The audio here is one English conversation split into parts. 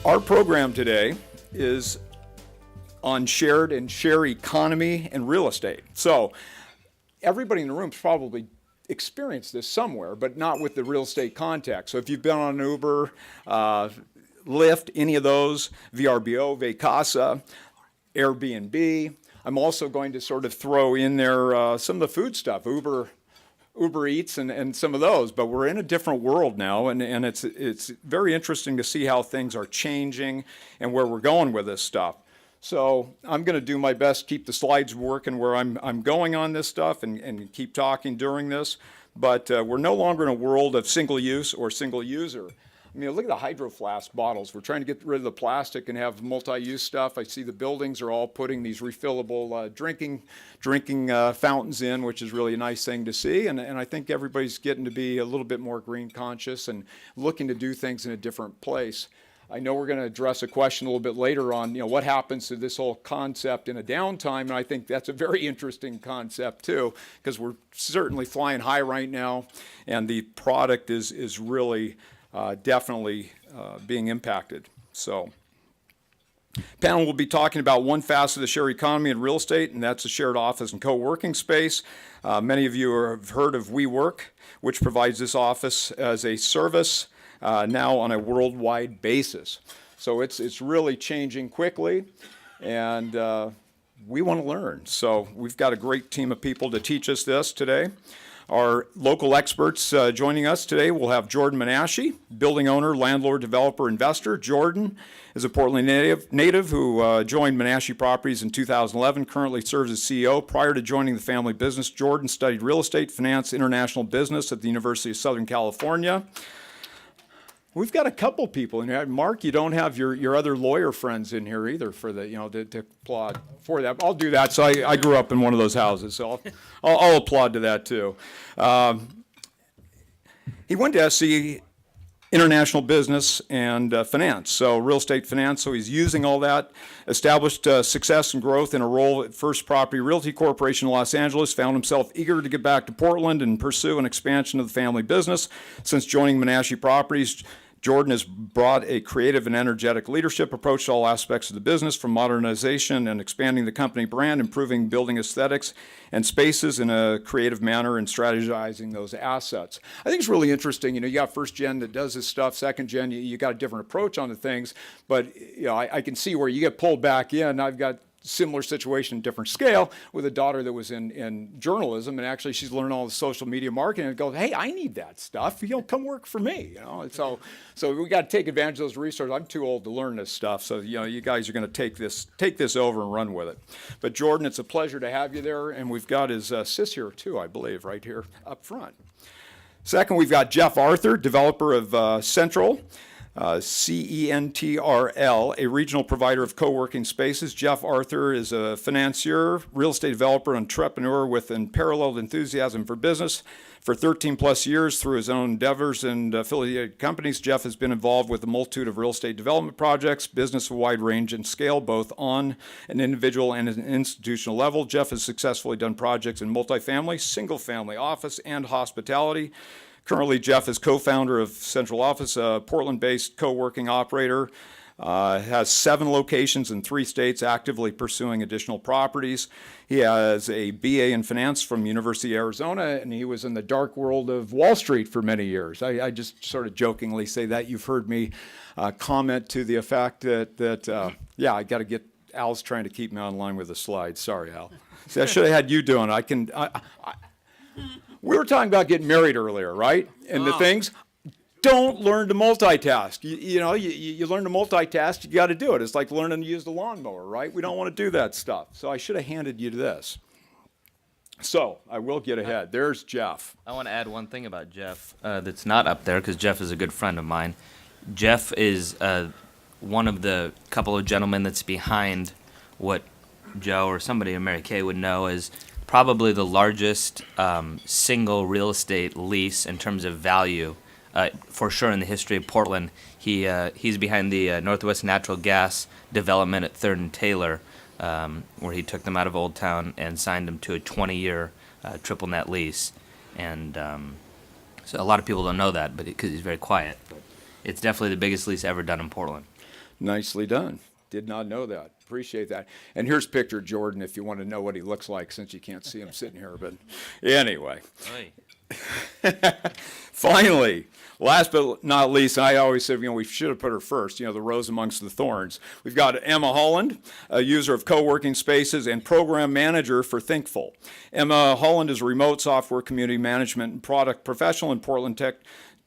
Our program today is on shared and share economy and real estate. So everybody in the room's probably experienced this somewhere, but not with the real estate context. So if you've been on an Uber, Lyft, any of those, VRBO, Vacasa, Airbnb. I'm also going to sort of throw in there some of the food stuff, Uber Eats and some of those, but we're in a different world now, and it's very interesting to see how things are changing and where we're going with this stuff. So I'm going to do my best to keep the slides working where I'm going on this stuff and keep talking during this, but we're no longer in a world of single use or single user. I mean, look at the Hydro Flask bottles. We're trying to get rid of the plastic and have multi-use stuff. I see the buildings are all putting these refillable drinking fountains in, which is really a nice thing to see. And I think everybody's getting to be a little bit more green conscious and looking to do things in a different place. I know we're going to address a question a little bit later on, what happens to this whole concept in a downtime, and I think that's a very interesting concept too, because we're certainly flying high right now, and the product is really definitely being impacted. So, panel will be talking about one facet of the shared economy and real estate, and that's the shared office and co-working space. Many of you have heard of WeWork, which provides this office as a service now on a worldwide basis. So it's really changing quickly, and we want to learn. So we've got a great team of people to teach us this today. Our local experts joining us today, we'll have Jordan Menashe, building owner, landlord, developer, investor. Jordan is a Portland native who joined Menashe Properties in 2011, currently serves as CEO. Prior to joining the family business, Jordan studied real estate, finance, international business at the University of Southern California. We've got a couple people in here. Mark, you don't have your other lawyer friends in here either for the, to applaud for that. I'll do that. So I grew up in one of those houses, so I'll applaud to that too. He went to SC International Business and Finance, so real estate finance. So he's using all that, established success and growth in a role at First Property Realty Corporation in Los Angeles, found himself eager to get back to Portland and pursue an expansion of the family business. Since joining Menashe Properties, Jordan has brought a creative and energetic leadership approach to all aspects of the business, from modernization and expanding the company brand, improving building aesthetics and spaces in a creative manner, and strategizing those assets. I think it's really interesting. You got first gen that does this stuff, second gen, you got a different approach on the things, but I can see where you get pulled back in. I've got similar situation, different scale, with a daughter that was in journalism, and actually she's learned all the social media marketing and goes, hey, I need that stuff, come work for me, And so we got to take advantage of those resources. I'm too old to learn this stuff, so you guys are going to take this over and run with it. But Jordan, it's a pleasure to have you there, and we've got his sis here too, I believe, right here up front. Second, we've got Jeff Arthur, developer of Central. CENTRL, a regional provider of co-working spaces. Jeff Arthur is a financier, real estate developer, entrepreneur with unparalleled enthusiasm for business. For 13 plus years, through his own endeavors and affiliated companies, Jeff has been involved with a multitude of real estate development projects, business of a wide range and scale, both on an individual and an institutional level. Jeff has successfully done projects in multifamily, single-family office, and hospitality. Currently, Jeff is co-founder of Central Office, a Portland-based co-working operator, has 7 locations in 3 states, actively pursuing additional properties. He has a BA in finance from University of Arizona, and he was in the dark world of Wall Street for many years. I just sort of jokingly say that. You've heard me comment to the effect that I got to get, Al's trying to keep me online with the slides. Sorry, Al. See, I should have had you doing it. We were talking about getting married earlier, right? And the things, don't learn to multitask. You learn to multitask, you got to do it. It's like learning to use the lawnmower, right? We don't want to do that stuff. So I should have handed you this. So I will get ahead. There's Jeff. I want to add one thing about Jeff that's not up there, because Jeff is a good friend of mine. Jeff is one of the couple of gentlemen that's behind what Joe or somebody in Mary Kay would know as probably the largest single real estate lease in terms of value, for sure in the history of Portland. He's behind the Northwest Natural Gas development at 3rd and Taylor, where he took them out of Old Town and signed them to a 20-year triple net lease. And so a lot of people don't know that, but because he's very quiet. But it's definitely the biggest lease ever done in Portland. Nicely done. Did not know that. Appreciate that. And here's picture Jordan if you want to know what he looks like, since you can't see him sitting here. But anyway, Oi. finally, last but not least, I always said, we should have put her first, the rose amongst the thorns. We've got Emma Holland, a user of co-working spaces and program manager for Thinkful. Emma Holland is a remote software community management and product professional in Portland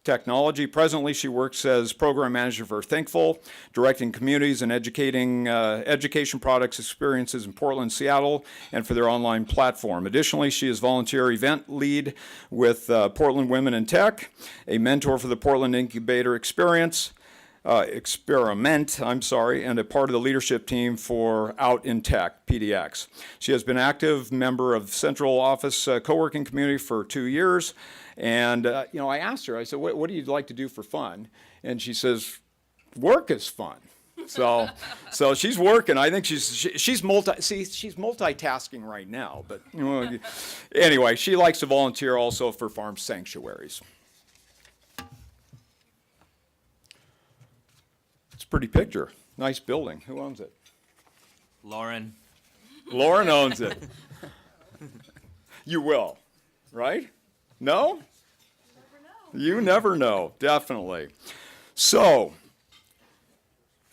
Technology. Presently, she works as program manager for Thinkful, directing communities and educating education products experiences in Portland, Seattle, and for their online platform. Additionally, she is volunteer event lead with Portland Women in Tech, a mentor for the Portland Incubator Experiment, and a part of the leadership team for Out in Tech, PDX. She has been an active member of Central Office co-working community for 2 years. And, I asked her, I said, what do you like to do for fun? And she says, work is fun. So she's working. I think she's multitasking right now. But anyway, she likes to volunteer also for farm sanctuaries. It's a pretty picture. Nice building. Who owns it? Lauren. Lauren owns it. You will, right? No? You never know, definitely. So,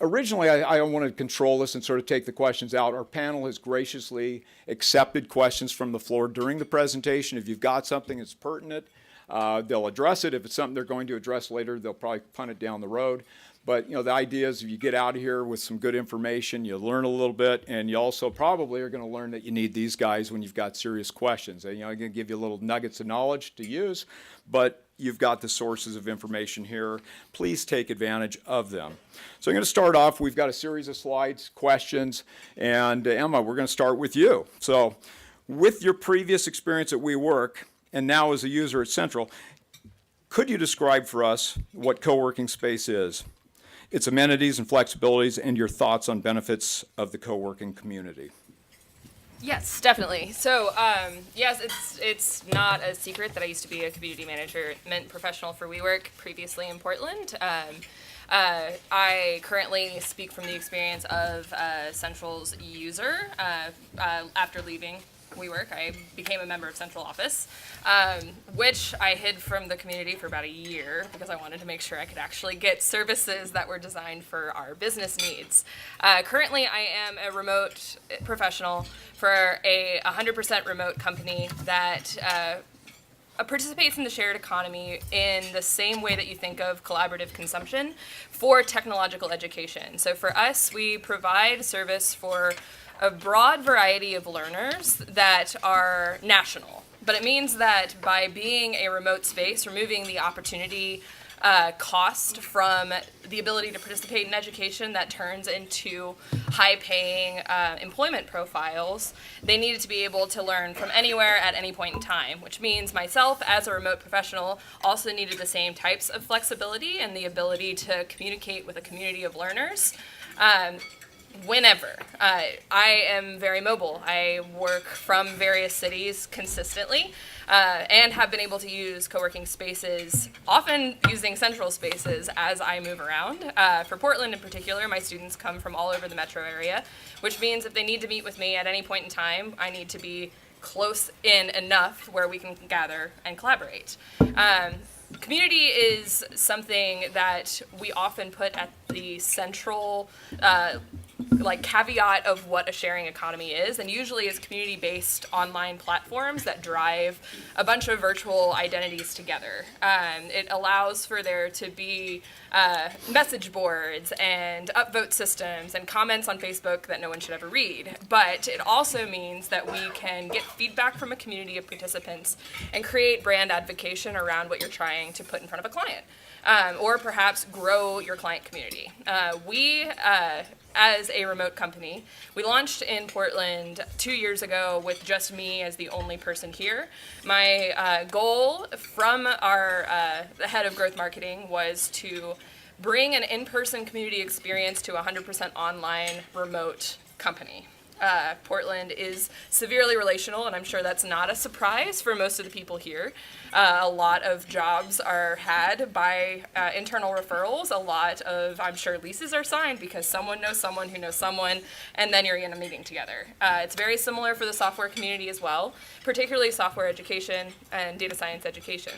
originally I wanted to control this and sort of take the questions out. Our panel has graciously accepted questions from the floor during the presentation. If you've got something that's pertinent, they'll address it. If it's something they're going to address later, they'll probably punt it down the road. But, the idea is if you get out of here with some good information, you learn a little bit, and you also probably are going to learn that you need these guys when you've got serious questions. I'm going to give you little nuggets of knowledge to use, but you've got the sources of information here. Please take advantage of them. So I'm going to start off. We've got a series of slides, questions, and Emma, we're going to start with you. So with your previous experience at WeWork and now as a user at Central, could you describe for us what co-working space is, its amenities and flexibilities, and your thoughts on benefits of the co-working community? Yes, definitely. So, yes, it's not a secret that I used to be a community management professional for WeWork previously in Portland. I currently speak from the experience of Central's user. After leaving WeWork, I became a member of Central Office, which I hid from the community for about a year because I wanted to make sure I could actually get services that were designed for our business needs. Currently, I am a remote professional for a 100% remote company that participates in the shared economy in the same way that you think of collaborative consumption for technological education. So for us, we provide service for a broad variety of learners that are national. But it means that by being a remote space, removing the opportunity cost from the ability to participate in education that turns into high-paying employment profiles, they needed to be able to learn from anywhere at any point in time, which means myself as a remote professional also needed the same types of flexibility and the ability to communicate with a community of learners whenever. I am very mobile. I work from various cities consistently and have been able to use co-working spaces, often using Central spaces as I move around. For Portland in particular, my students come from all over the metro area, which means if they need to meet with me at any point in time, I need to be close in enough where we can gather and collaborate. Community is something that we often put at the central caveat of what a sharing economy is, and usually is community-based online platforms that drive a bunch of virtual identities together. It allows for there to be message boards and upvote systems and comments on Facebook that no one should ever read, but it also means that we can get feedback from a community of participants and create brand advocacy around what you're trying to put in front of a client, or perhaps grow your client community. As a remote company, we launched in Portland 2 years ago with just me as the only person here. My goal from the head of growth marketing was to bring an in-person community experience to a 100% online remote company. Portland is severely relational, and I'm sure that's not a surprise for most of the people here. A lot of jobs are had by internal referrals. A lot of, I'm sure, leases are signed because someone knows someone who knows someone, and then you're in a meeting together. It's very similar for the software community as well, particularly software education and data science education.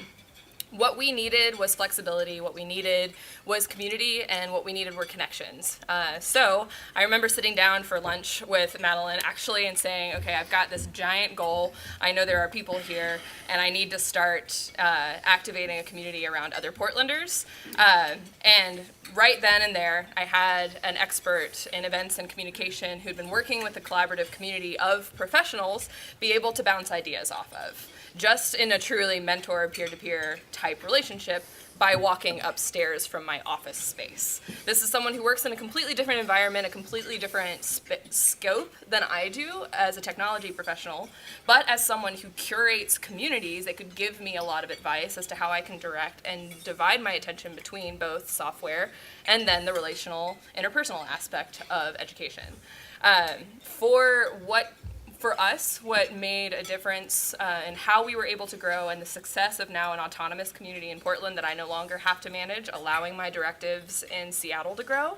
What we needed was flexibility, what we needed was community, and what we needed were connections. So I remember sitting down for lunch with Madeline actually and saying, okay, I've got this giant goal. I know there are people here, and I need to start activating a community around other Portlanders. And right then and there, I had an expert in events and communication who'd been working with a collaborative community of professionals be able to bounce ideas off of, just in a truly mentor peer-to-peer type relationship by walking upstairs from my office space. This is someone who works in a completely different environment, a completely different scope than I do as a technology professional, but as someone who curates communities, they could give me a lot of advice as to how I can direct and divide my attention between both software and then the relational, interpersonal aspect of education. For us, what made a difference in how we were able to grow and the success of now an autonomous community in Portland that I no longer have to manage, allowing my directives in Seattle to grow,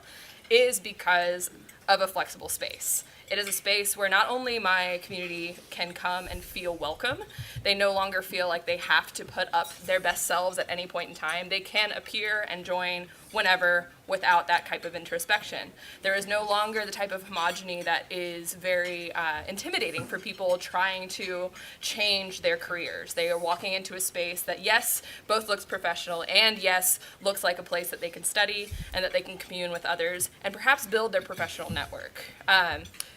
is because of a flexible space. It is a space where not only my community can come and feel welcome, they no longer feel like they have to put up their best selves at any point in time. They can appear and join whenever without that type of introspection. There is no longer the type of homogeny that is very intimidating for people trying to change their careers. They are walking into a space that, yes, both looks professional and, yes, looks like a place that they can study and that they can commune with others and perhaps build their professional network.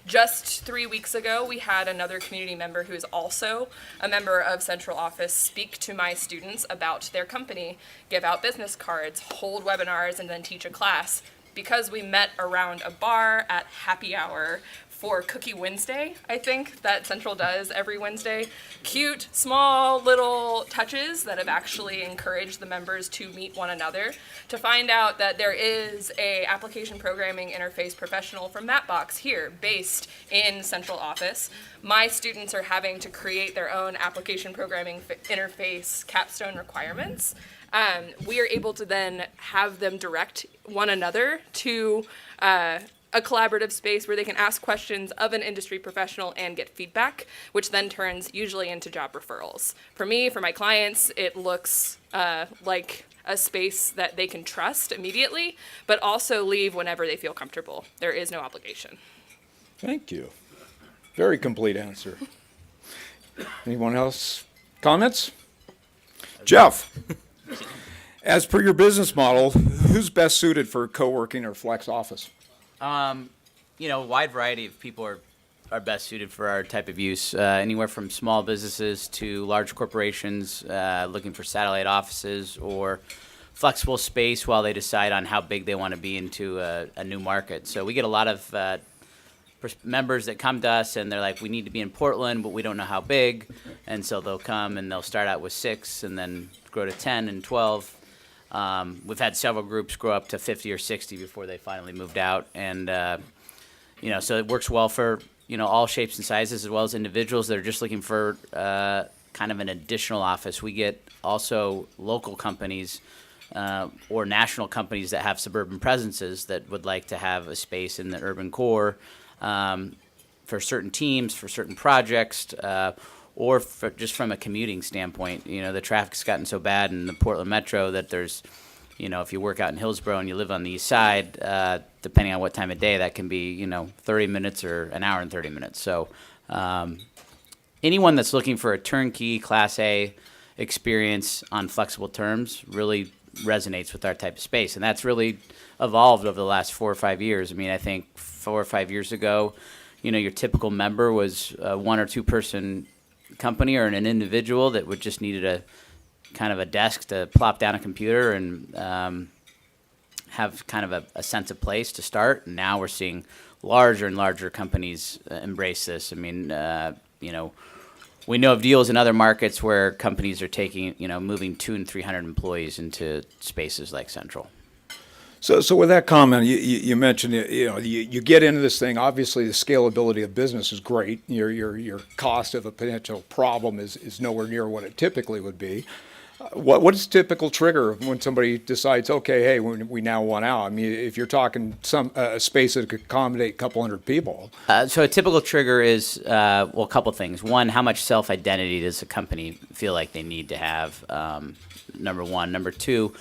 Just 3 weeks ago, we had another community member who is also a member of Central Office speak to my students about their company, give out business cards, hold webinars, and then teach a class because we met around a bar at happy hour for Cookie Wednesday, I think, that Central does every Wednesday. Cute, small, little touches that have actually encouraged the members to meet one another, to find out that there is a application programming interface professional from Mapbox here, based in Central Office. My students are having to create their own application programming interface capstone requirements. We are able to then have them direct one another to a collaborative space where they can ask questions of an industry professional and get feedback, which then turns usually into job referrals. For me, for my clients, it looks like a space that they can trust immediately, but also leave whenever they feel comfortable. There is no obligation. Thank you. Very complete answer. Anyone else? Comments? Jeff, as per your business model, who's best suited for co-working or flex office? A wide variety of people are best suited for our type of use, anywhere from small businesses to large corporations looking for satellite offices or flexible space while they decide on how big they want to be into a new market. So we get a lot of members that come to us and they're like, we need to be in Portland, but we don't know how big. And so they'll come and they'll start out with 6 and then grow to 10 and 12. We've had several groups grow up to 50 or 60 before they finally moved out. And, so it works well for, all shapes and sizes as well as individuals that are just looking for kind of an additional office. We get also local companies or national companies that have suburban presences that would like to have a space in the urban core for certain teams, for certain projects, or just from a commuting standpoint. The traffic's gotten so bad in the Portland Metro that there's, if you work out in Hillsborough and you live on the east side, depending on what time of day, that can be, 30 minutes or an hour and 30 minutes. So anyone that's looking for a turnkey Class A experience on flexible terms really resonates with our type of space. And that's really evolved over the last 4 or 5 years. I mean, I think 4 or 5 years ago, your typical member was a 1 or 2 person company or an individual that would just needed a kind of a desk to plop down a computer and have kind of a sense of place to start. And now we're seeing larger and larger companies embrace this. I mean, we know of deals in other markets where companies are taking, moving 200 and 300 employees into spaces like Central. So with that comment, you mentioned, you get into this thing, obviously the scalability of business is great. Your cost of a potential problem is nowhere near what it typically would be. What is a typical trigger when somebody decides, okay, hey, we now want out? I mean, if you're talking a space that could accommodate a couple hundred people. So a typical trigger is, a couple things. One, how much self-identity does a company feel like they need to have? Number one. Number two,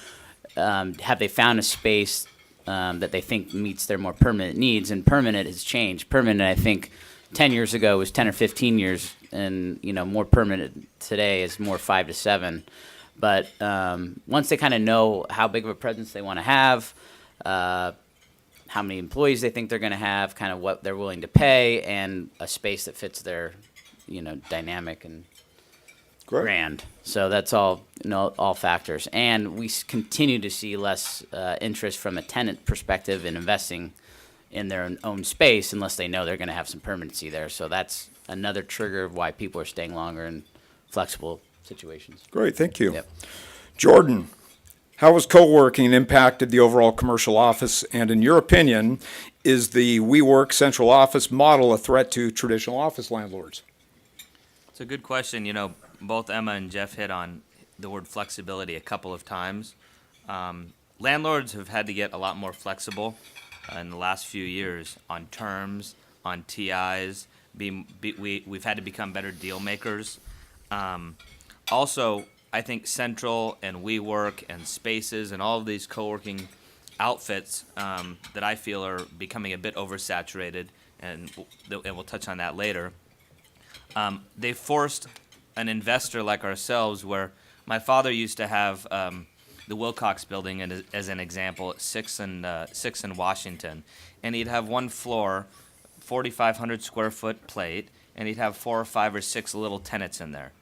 have they found a space that they think meets their more permanent needs? And permanent has changed. Permanent, I think, 10 years ago was 10 or 15 years, and more permanent today is more 5 to 7. But once they kind of know how big of a presence they want to have, how many employees they think they're going to have, kind of what they're willing to pay, and a space that fits their, dynamic and Great. brand. So that's all, all factors. And we continue to see less interest from a tenant perspective in investing in their own space unless they know they're going to have some permanency there. So that's another trigger of why people are staying longer in flexible situations. Great, thank you. Yep. Jordan, how has co-working impacted the overall commercial office? And in your opinion, is the WeWork central office model a threat to traditional office landlords? It's a good question. Both Emma and Jeff hit on the word flexibility a couple of times. Landlords have had to get a lot more flexible in the last few years on terms, on TIs. We've had to become better deal makers. Also, I think Central and WeWork and Spaces and all of these co-working outfits that I feel are becoming a bit oversaturated, and we'll touch on that later. They forced an investor like ourselves, where my father used to have the Wilcox building as an example at 6th and Washington, and he'd have one floor, 4,500 square foot plate, and he'd have 4 or 5 or 6 little tenants in there.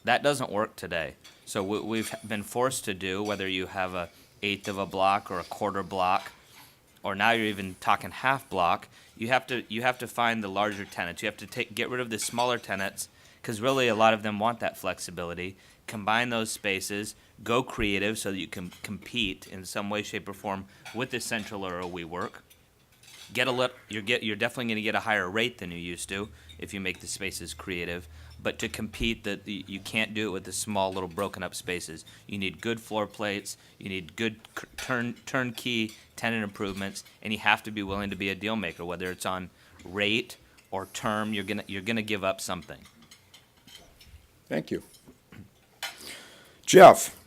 That doesn't work today. So we've been forced to do, whether you have a eighth of a block or a quarter block, or now you're even talking half block, you have to find the larger tenants. You have to get rid of the smaller tenants, because really a lot of them want that flexibility. Combine those spaces, go creative so that you can compete in some way, shape, or form with the Central or a WeWork. You're definitely going to get a higher rate than you used to if you make the spaces creative. But to compete, you can't do it with the small little broken up spaces. You need good floor plates. You need good turnkey tenant improvements, and you have to be willing to be a deal maker, whether it's on rate or term. You're gonna give up something. Thank you. Jeff,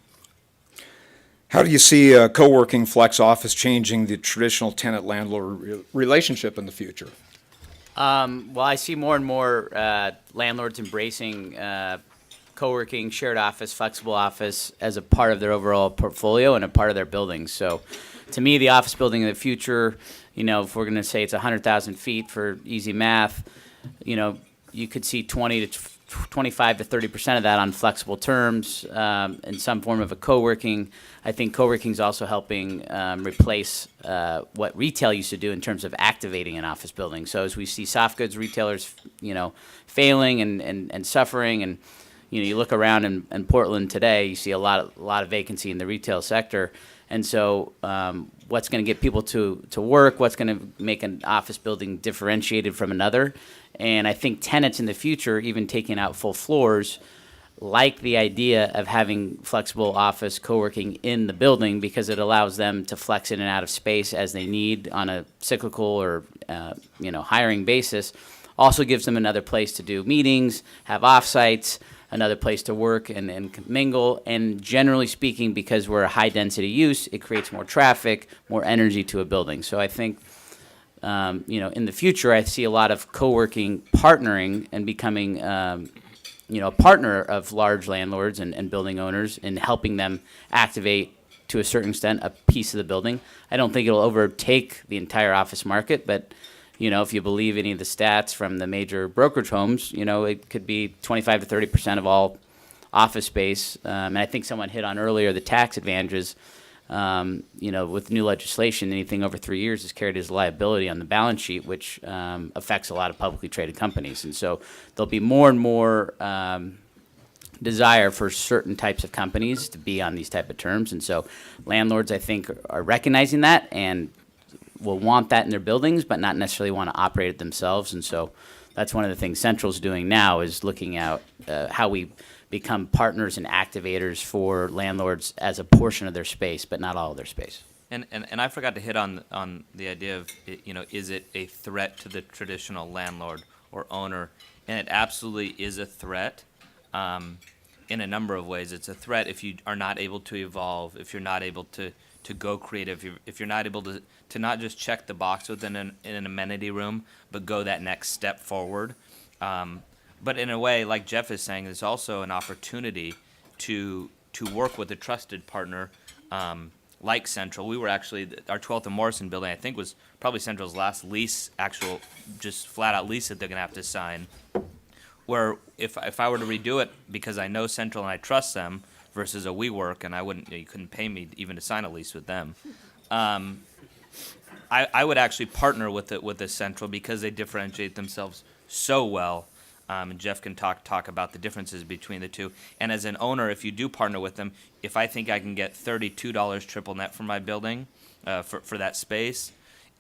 how do you see co-working flex office changing the traditional tenant-landlord relationship in the future? Well, I see more and more landlords embracing co-working, shared office, flexible office as a part of their overall portfolio and a part of their buildings. So to me, the office building of the future, if we're going to say it's 100,000 feet for easy math, you could see 25 to 30% of that on flexible terms in some form of a co-working. I think co-working is also helping replace what retail used to do in terms of activating an office building. So as we see soft goods retailers, failing and suffering, and you look around in Portland today, you see a lot of vacancy in the retail sector. And so what's going to get people to work? What's going to make an office building differentiated from another? And I think tenants in the future, even taking out full floors, like the idea of having flexible office co-working in the building, because it allows them to flex in and out of space as they need on a cyclical or hiring basis. Also gives them another place to do meetings, have offsites, another place to work and mingle. And generally speaking, because we're a high density use, it creates more traffic, more energy to a building. So I think in the future, I see a lot of co-working partnering and becoming, a partner of large landlords and building owners in helping them activate, to a certain extent, a piece of the building. I don't think it'll overtake the entire office market, but, if you believe any of the stats from the major brokerage homes, it could be 25 to 30% of all office space. And I think someone hit on earlier the tax advantages. With new legislation, anything over 3 years is carried as a liability on the balance sheet, which affects a lot of publicly traded companies. And so there'll be more and more desire for certain types of companies to be on these type of terms. And so landlords, I think, are recognizing that and will want that in their buildings, but not necessarily want to operate it themselves. And so that's one of the things Central's doing now, is looking at how we become partners and activators for landlords as a portion of their space, but not all of their space. And I forgot to hit on the idea of, is it a threat to the traditional landlord or owner? And it absolutely is a threat in a number of ways. It's a threat if you are not able to evolve, if you're not able to go creative, if you're not able to not just check the box within an amenity room, but go that next step forward. But in a way, like Jeff is saying, there's also an opportunity to work with a trusted partner like Central. We were actually, our 12th and Morrison building, I think, was probably Central's last lease, actual just flat out lease that they're going to have to sign, where if I were to redo it because I know Central and I trust them versus a WeWork, and you couldn't pay me even to sign a lease with them, I would actually partner with the Central because they differentiate themselves so well. And Jeff can talk about the differences between the two. And as an owner, if you do partner with them, if I think I can get $32 triple net for my building for that space,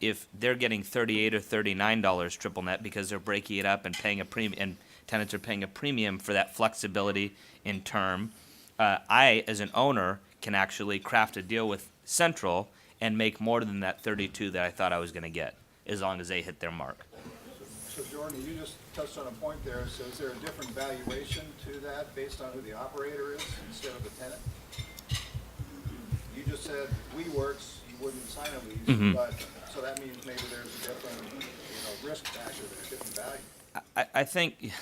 if they're getting $38 or $39 triple net because they're breaking it up and paying a premium, and tenants are paying a premium for that flexibility in term, I, as an owner, can actually craft a deal with Central and make more than that 32 that I thought I was going to get, as long as they hit their mark. So Jordan, you just touched on a point there. So is there a different valuation to that based on who the operator is instead of the tenant? You just said WeWorks, you wouldn't sign a lease, but so that means maybe there's a different, risk factor there, different value. I think,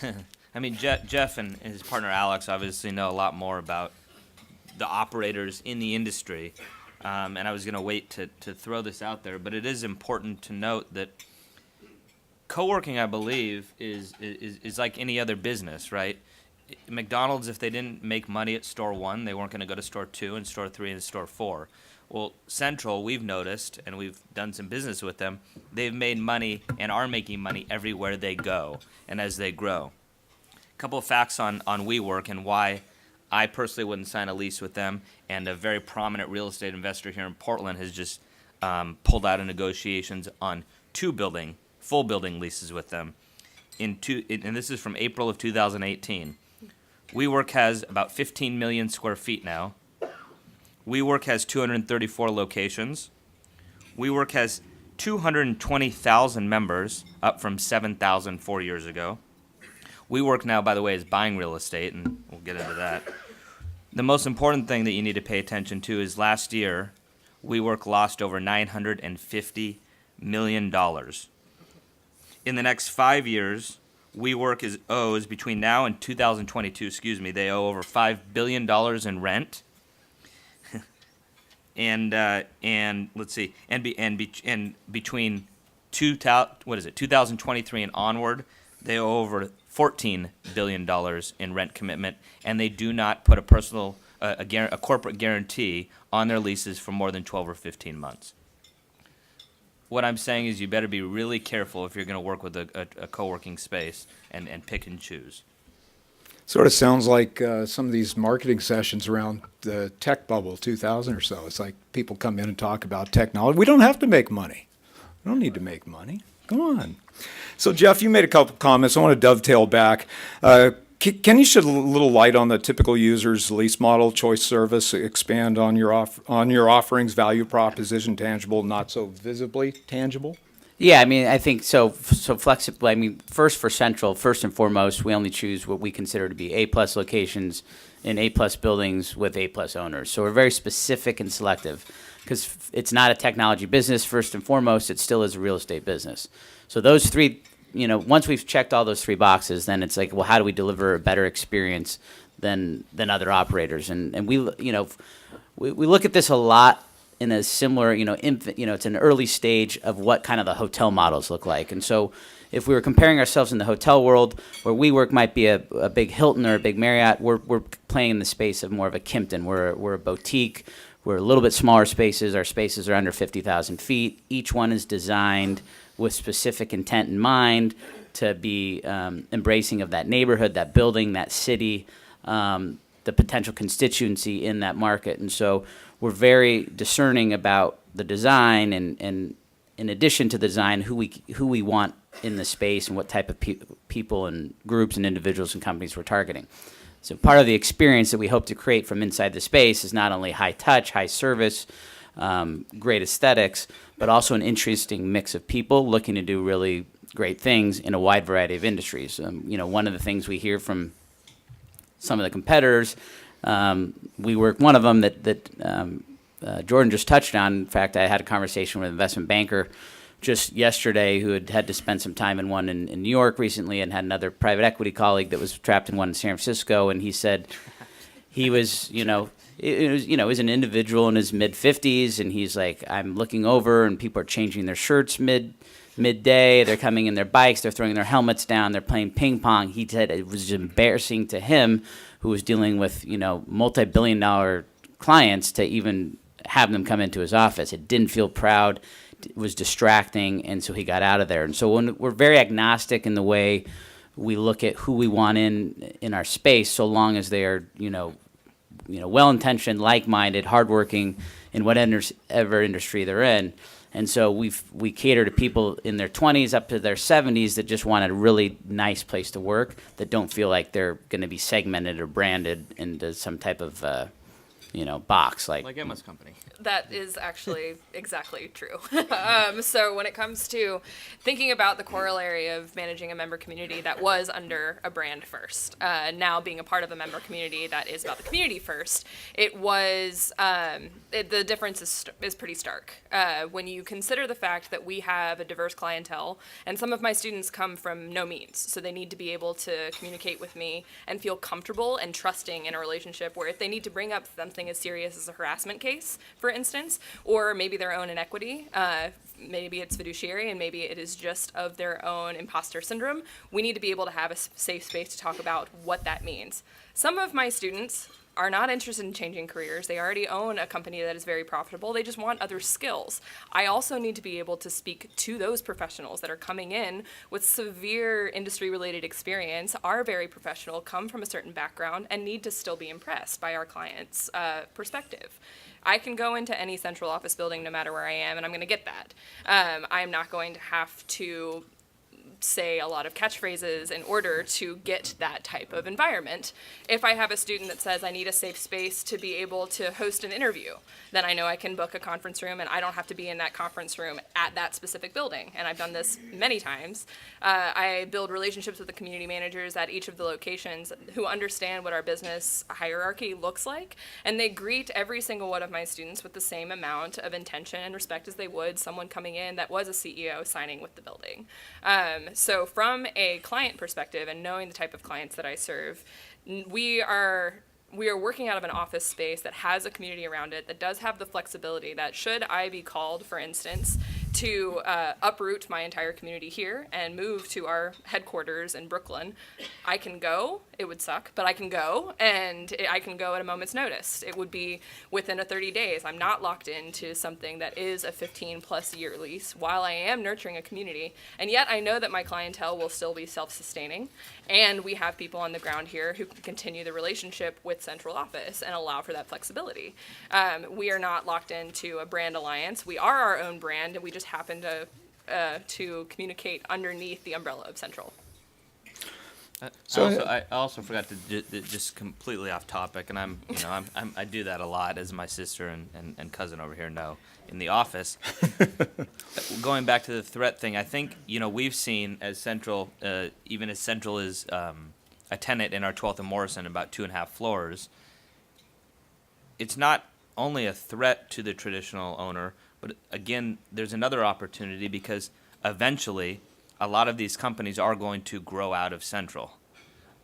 I mean, Jeff and his partner Alex obviously know a lot more about the operators in the industry, and I was going to wait to throw this out there, but it is important to note that co-working, I believe, is like any other business, right? McDonald's, if they didn't make money at store 1, they weren't going to go to store 2 and store 3 and store 4. Well, Central, we've noticed, and we've done some business with them, they've made money and are making money everywhere they go and as they grow. A couple of facts on WeWork and why I personally wouldn't sign a lease with them, and a very prominent real estate investor here in Portland has just pulled out of negotiations on 2 full building leases with them. And this is from April of 2018. WeWork has about 15 million square feet now. WeWork has 234 locations. WeWork has 220,000 members, up from 7,000 4 years ago. WeWork now, by the way, is buying real estate, and we'll get into that. The most important thing that you need to pay attention to is last year, WeWork lost over $950 million. In the next 5 years, WeWork owes between now and 2022. They owe over $5 billion in rent, and let's see, and between 2023 and onward, they owe over $14 billion in rent commitment, and they do not put a corporate guarantee on their leases for more than 12 or 15 months. What I'm saying is you better be really careful if you're going to work with a co-working space and pick and choose. Sort of sounds like some of these marketing sessions around the tech bubble 2000 or so. It's like people come in and talk about technology. We don't have to make money. We don't need to make money. Come on. So, Jeff, you made a couple comments. I want to dovetail back. Can you shed a little light on the typical user's lease model, choice service, expand on your offerings, value proposition, tangible, not so visibly tangible? Yeah, I mean, I think so flexible. I mean, first for Central, first and foremost, we only choose what we consider to be A-plus locations in A-plus buildings with A-plus owners. So we're very specific and selective because it's not a technology business. First and foremost, it still is a real estate business. So those three, once we've checked all those 3 boxes, then it's like, well, how do we deliver a better experience than other operators? And we look at this a lot in a similar, it's an early stage of what kind of the hotel models look like. And so if we were comparing ourselves in the hotel world, where WeWork might be a big Hilton or a big Marriott, we're playing in the space of more of a Kimpton. We're a boutique. We're a little bit smaller spaces. Our spaces are under 50,000 feet. Each one is designed with specific intent in mind to be embracing of that neighborhood, that building, that city. the potential constituency in that market. And so we're very discerning about the design and in addition to the design, who we want in the space and what type of people and groups and individuals and companies we're targeting. So part of the experience that we hope to create from inside the space is not only high touch, high service, great aesthetics, but also an interesting mix of people looking to do really great things in a wide variety of industries. One of the things we hear from some of the competitors, WeWork, one of them that Jordan just touched on. In fact, I had a conversation with an investment banker just yesterday who had to spend some time in one in New York recently, and had another private equity colleague that was trapped in one in San Francisco. And he said he was, was an individual in his mid-50s, and he's like, I'm looking over, and people are changing their shirts midday. They're coming in their bikes. They're throwing their helmets down. They're playing ping pong. He said it was embarrassing to him, who was dealing with multi-billion-dollar clients, to even have them come into his office. It didn't feel proud. It was distracting, and so he got out of there. And so when we're very agnostic in the way we look at who we want in our space, so long as they are well-intentioned, like-minded, hardworking in whatever industry they're in. And so we cater to people in their 20s up to their 70s that just want a really nice place to work, that don't feel like they're going to be segmented or branded into some type of box like Emma's company. That is actually exactly true. So when it comes to thinking about the corollary of managing a member community that was under a brand first, now being a part of a member community that is about the community first, it was the difference is pretty stark. When you consider the fact that we have a diverse clientele, and some of my students come from no means, so they need to be able to communicate with me and feel comfortable and trusting in a relationship where if they need to bring up something as serious as a harassment case, for instance, or maybe their own inequity, maybe it's fiduciary and maybe it is just of their own imposter syndrome, we need to be able to have a safe space to talk about what that means. Some of my students are not interested in changing careers. They already own a company that is very profitable. They just want other skills. I also need to be able to speak to those professionals that are coming in with severe industry-related experience, are very professional, come from a certain background, and need to still be impressed by our client's perspective. I can go into any central office building no matter where I am, and I'm going to get that. I'm not going to have to say a lot of catchphrases in order to get that type of environment. If I have a student that says I need a safe space to be able to host an interview, then I know I can book a conference room and I don't have to be in that conference room at that specific building. And I've done this many times. I build relationships with the community managers at each of the locations who understand what our business hierarchy looks like, and they greet every single one of my students with the same amount of intention and respect as they would someone coming in that was a CEO signing with the building. So from a client perspective and knowing the type of clients that I serve, we are working out of an office space that has a community around it, that does have the flexibility that should I be called, for instance, to uproot my entire community here and move to our headquarters in Brooklyn, I can go. It would suck, but I can go, and I can go at a moment's notice. It would be within 30 days. I'm not locked into something that is a 15-plus year lease while I am nurturing a community, and yet I know that my clientele will still be self-sustaining, and we have people on the ground here who can continue the relationship with central office and allow for that flexibility. We are not locked into a brand alliance. We are our own brand, and we just happen to communicate underneath the umbrella of Central. I also forgot to just completely off topic, and I do that a lot, as my sister and cousin over here know, in the office. Going back to the threat thing, I think we've seen as Central, even as Central is a tenant in our 12th and Morrison, about 2.5 floors. It's not only a threat to the traditional owner, but again, there's another opportunity because eventually a lot of these companies are going to grow out of Central,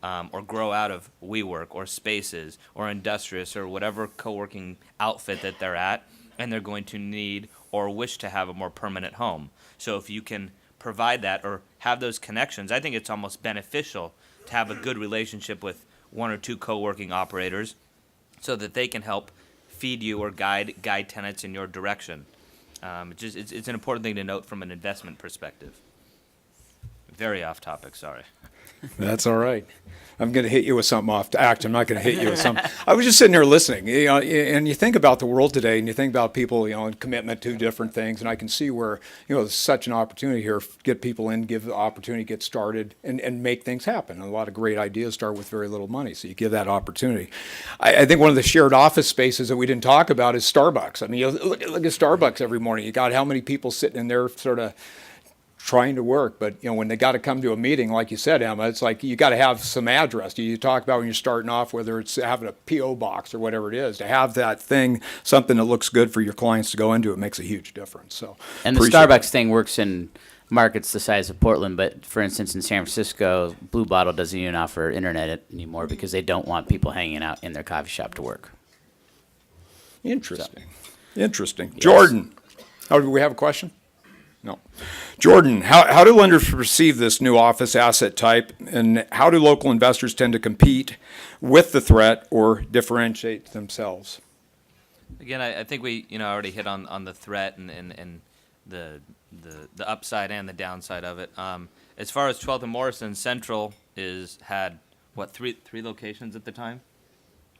or grow out of WeWork or Spaces or Industrious or whatever co-working outfit that they're at, and they're going to need or wish to have a more permanent home. So if you can provide that or have those connections, I think it's almost beneficial to have a good relationship with one or two co-working operators so that they can help feed you or guide tenants in your direction. It's an important thing to note from an investment perspective. Very off topic, sorry. That's all right. I'm going to hit you with something off to act. I'm not going to hit you with something. I was just sitting there listening, and you think about the world today, and you think about people, and commitment to different things, and I can see where, there's such an opportunity here, get people in, give the opportunity, get started, and make things happen. And a lot of great ideas start with very little money, so you give that opportunity. I think one of the shared office spaces that we didn't talk about is Starbucks. I mean, look at Starbucks every morning. You got how many people sitting in there sort of trying to work, but when they got to come to a meeting, like you said, Emma, it's like you got to have some address. You talk about when you're starting off, whether it's having a PO box or whatever it is, to have that thing, something that looks good for your clients to go into, it makes a huge difference. So, And the Starbucks thing works in markets the size of Portland, but for instance, in San Francisco, Blue Bottle doesn't even offer internet anymore because they don't want people hanging out in their coffee shop to work. Interesting. Interesting. Yes. Jordan, do we have a question? No. Jordan, how do lenders perceive this new office asset type, and how do local investors tend to compete with the threat or differentiate themselves? Again, I think we already hit on the threat and the upside and the downside of it. As far as 12th and Morrison, Central had what, three locations at the time?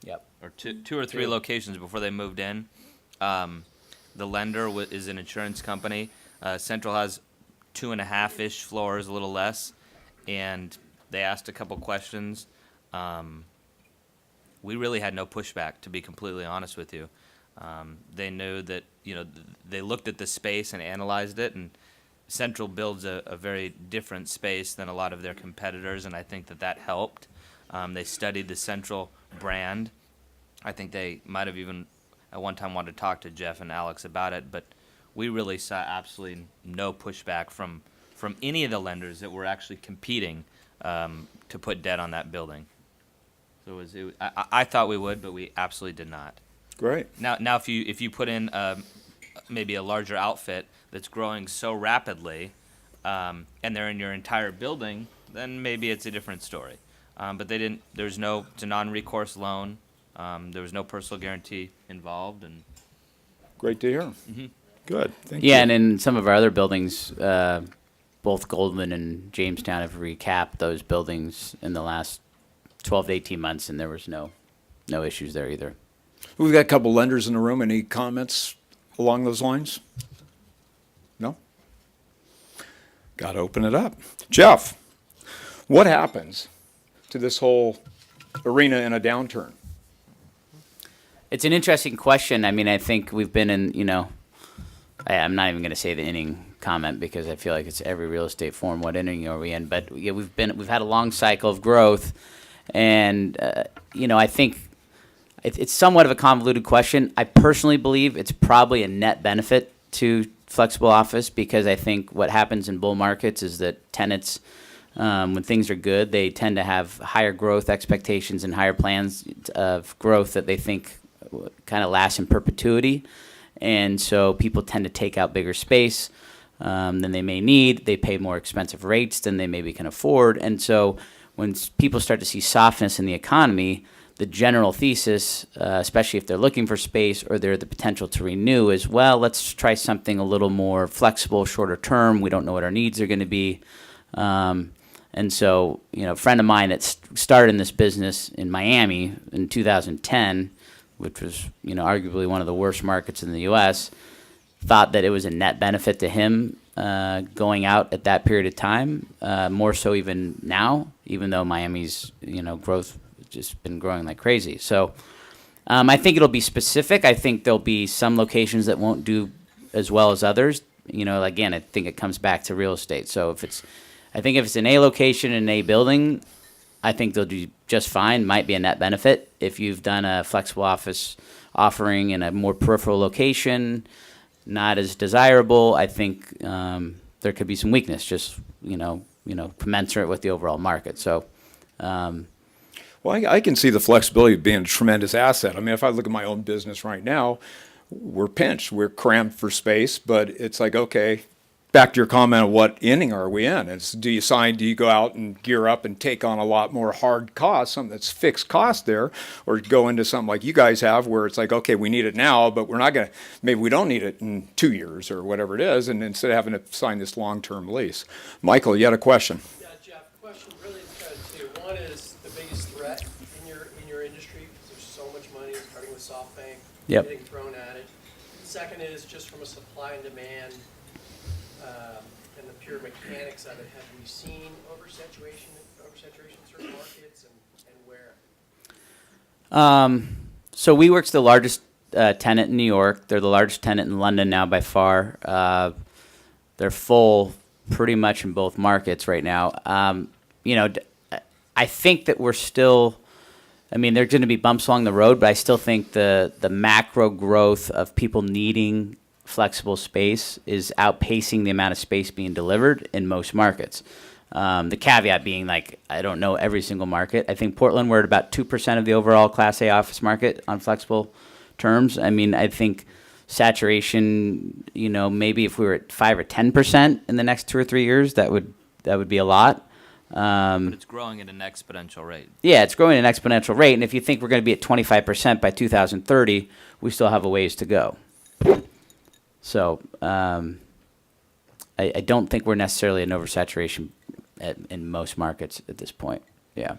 Yep. Or two or three locations before they moved in. The lender is an insurance company. Central has 2.5-ish floors, a little less, and they asked a couple questions. We really had no pushback, to be completely honest with you. They knew that, they looked at the space and analyzed it, and Central builds a very different space than a lot of their competitors, and I think that helped. They studied the Central brand. I think they might have even at one time wanted to talk to Jeff and Alex about it, but we really saw absolutely no pushback from any of the lenders that were actually competing to put debt on that building. So I thought we would, but we absolutely did not. Great. Now if you put in maybe a larger outfit that's growing so rapidly, and they're in your entire building, then maybe it's a different story. But they didn't. It's a non-recourse loan. There was no personal guarantee involved, and great to hear. Mm-hmm. Good. Thank you. Yeah, and in some of our other buildings, both Goldman and Jamestown have recapped those buildings in the last 12 to 18 months, and there was no issues there either. We've got a couple lenders in the room. Any comments along those lines? No? Got to open it up. Jeff, what happens to this whole arena in a downturn? It's an interesting question. I mean, I think we've been in, I'm not even going to say the inning comment because I feel like it's every real estate forum. What inning are we in? But yeah, we've had a long cycle of growth, and I think it's somewhat of a convoluted question. I personally believe it's probably a net benefit to flexible office because I think what happens in bull markets is that tenants, when things are good, they tend to have higher growth expectations and higher plans of growth that they think kind of last in perpetuity. And so people tend to take out bigger space than they may need. They pay more expensive rates than they maybe can afford. And so when people start to see softness in the economy, the general thesis, especially if they're looking for space or they're the potential to renew, is, well, let's try something a little more flexible, shorter term. We don't know what our needs are going to be. And so, a friend of mine that started in this business in Miami in 2010, which was, arguably one of the worst markets in the U.S., thought that it was a net benefit to him going out at that period of time, more so even now, even though Miami's, growth has just been growing like crazy. So I think it'll be specific. I think there'll be some locations that won't do as well as others. Again, I think it comes back to real estate. So if it's an A location in A building, I think they'll do just fine. Might be a net benefit. If you've done a flexible office offering in a more peripheral location, not as desirable, I think there could be some weakness, just commensurate with the overall market. So, well, I can see the flexibility being a tremendous asset. I mean, if I look at my own business right now, we're pinched, we're crammed for space, but it's like, okay, back to your comment of what inning are we in? It's do you go out and gear up and take on a lot more hard costs, something that's fixed cost there, or go into something like you guys have where it's like, okay, we need it now, but maybe we don't need it in 2 years or whatever it is, and instead of having to sign this long-term lease. Michael, you had a question? Yeah, Jeff, question really is Yep. getting thrown at it. Second is just from a supply and demand and the pure mechanics of it. Have we seen oversaturation in certain markets and where? So WeWork's the largest tenant in New York. They're the largest tenant in London now by far. They're full pretty much in both markets right now. I think that we're still, I mean, there are going to be bumps along the road, but I still think the macro growth of people needing flexible space is outpacing the amount of space being delivered in most markets. The caveat being, like, I don't know every single market. I think Portland, we're at about 2% of the overall Class A office market on flexible terms. I mean, I think saturation, maybe if we were at 5 or 10% in the next 2 or 3 years, that would be a lot. But it's growing at an exponential rate. Yeah, it's growing at an exponential rate. And if you think we're going to be at 25% by 2030, we still have a ways to go. So I don't think we're necessarily in oversaturation in most markets at this point. Yeah.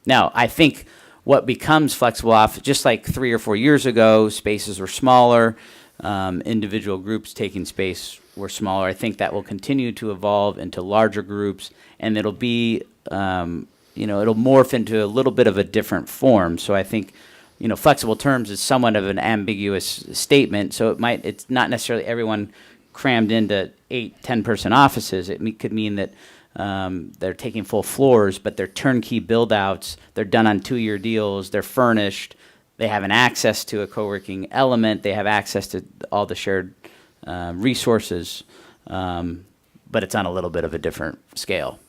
Now, I think what becomes flexible office, just like 3 or 4 years ago, spaces were smaller, individual groups taking space were smaller. I think that will continue to evolve into larger groups, and it'll be, it'll morph into a little bit of a different form. So I think, flexible terms is somewhat of an ambiguous statement. So it's not necessarily everyone crammed into 8, 10-person offices. It could mean that they're taking full floors, but they're turnkey build-outs. They're done on 2-year deals. They're furnished. They have an access to a co-working element. They have access to all the shared resources, but it's on a little bit of a different scale.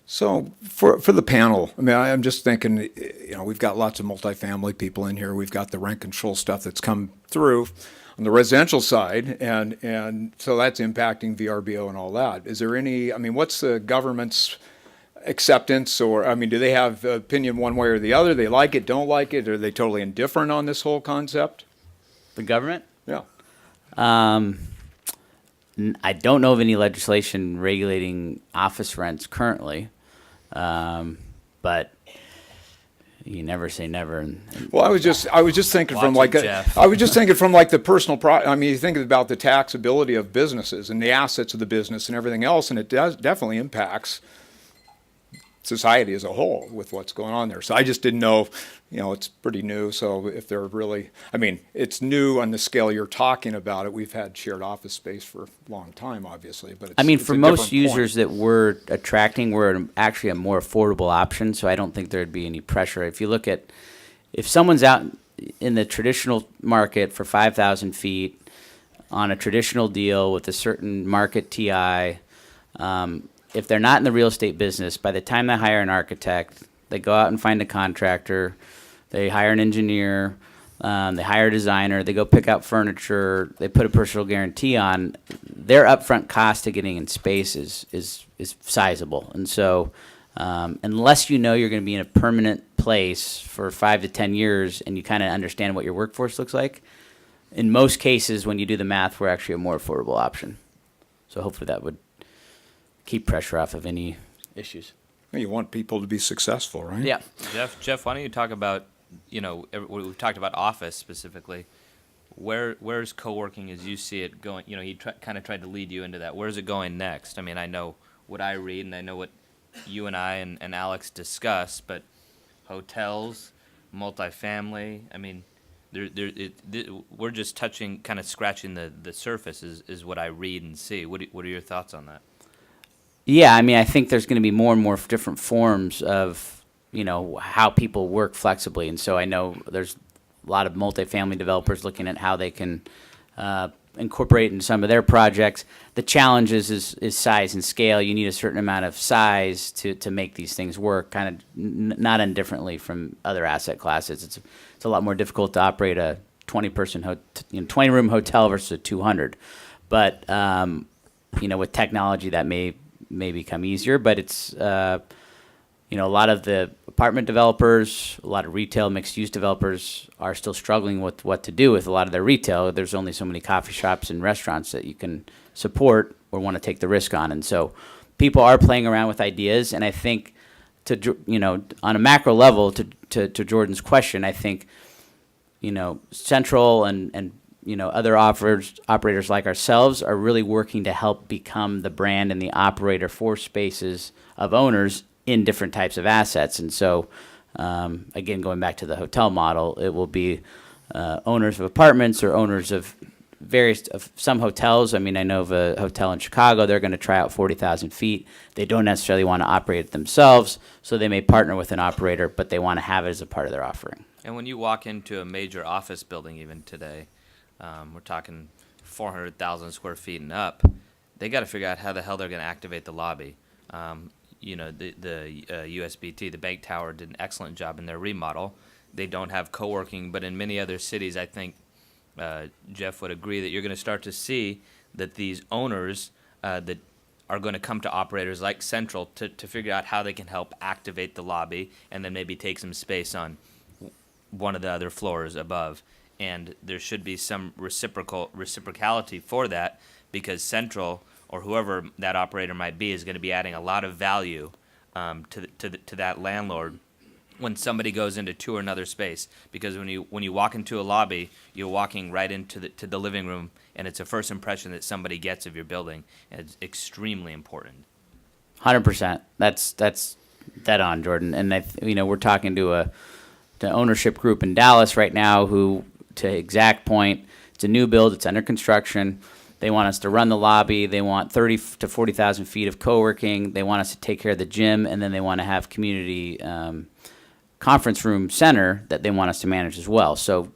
So for the panel, I mean, I'm just thinking, we've got lots of multifamily people in here. We've got the rent control stuff that's come through on the residential side, and so that's impacting VRBO and all that. Is there what's the government's acceptance, or, do they have opinion one way or the other? They like it, don't like it? Are they totally indifferent on this whole concept? The government? Yeah. I don't know of any legislation regulating office rents currently, but you never say never. Well, I was just thinking from Watch it, Jeff. the personal you think about the taxability of businesses and the assets of the business and everything else, and it definitely impacts society as a whole with what's going on there. So I just didn't know, it's pretty new. So if they're really, it's new on the scale you're talking about it. We've had shared office space for a long time, obviously, but it's for a most different users point. that we're attracting, we're actually a more affordable option. So I don't think there'd be any pressure. If you look at, if someone's out in the traditional market for 5,000 feet on a traditional deal with a certain market TI, if they're not in the real estate business, by the time they hire an architect, they go out and find a contractor, they hire an engineer, they hire a designer, they go pick out furniture, they put a personal guarantee on, their upfront cost of getting in space is sizable. And so unless you're going to be in a permanent place for 5 to 10 years and you kind of understand what your workforce looks like, in most cases, when you do the math, we're actually a more affordable option. So hopefully that would keep pressure off of any issues. You want people to be successful, right? Yeah. Jeff, why don't you talk about, we've talked about office specifically. Where's co-working as you see it going? He kind of tried to lead you into that. Where's it going next? I know what I read and I know what you and I and Alex discuss, but hotels, multifamily, we're just kind of scratching the surface is what I read and see. What are your thoughts on that? Yeah, I think there's going to be more and more different forms of, how people work flexibly. And so I know there's a lot of multifamily developers looking at how they can incorporate in some of their projects. The challenge is size and scale. You need a certain amount of size to make these things work, kind of not indifferently from other asset classes. It's a lot more difficult to operate a 20-person 20-room hotel versus a 200. But with technology that may become easier, but it's a lot of the apartment developers, a lot of retail mixed-use developers are still struggling with what to do with a lot of their retail. There's only so many coffee shops and restaurants that you can support or want to take the risk on, and so people are playing around with ideas. And I think, on a macro level, to Jordan's question, I think Central and other operators like ourselves are really working to help become the brand and the operator for spaces of owners in different types of assets. And so, again, going back to the hotel model, it will be owners of apartments or owners of some hotels. I mean, I know of a hotel in Chicago, they're going to try out 40,000 feet. They don't necessarily want to operate it themselves, so they may partner with an operator, but they want to have it as a part of their offering. And when you walk into a major office building even today, we're talking 400,000 square feet and up, they got to figure out how the hell they're going to activate the lobby. The USBT, the bank tower, did an excellent job in their remodel. They don't have co-working, but in many other cities, I think Jeff would agree that you're going to start to see that these owners that are going to come to operators like Central to figure out how they can help activate the lobby and then maybe take some space on one of the other floors above. And there should be some reciprocality for that, because Central or whoever that operator might be is going to be adding a lot of value to that landlord when somebody goes in to tour another space. Because when you walk into a lobby, you're walking right into the living room, and it's a first impression that somebody gets of your building, and it's extremely important. 100%. That's dead on, Jordan. And we're talking to the ownership group in Dallas right now who, to exact point, it's a new build, it's under construction. They want us to run the lobby. They want 30 to 40,000 feet of co-working. They want us to take care of the gym, and then they want to have community conference room center that they want us to manage as well. So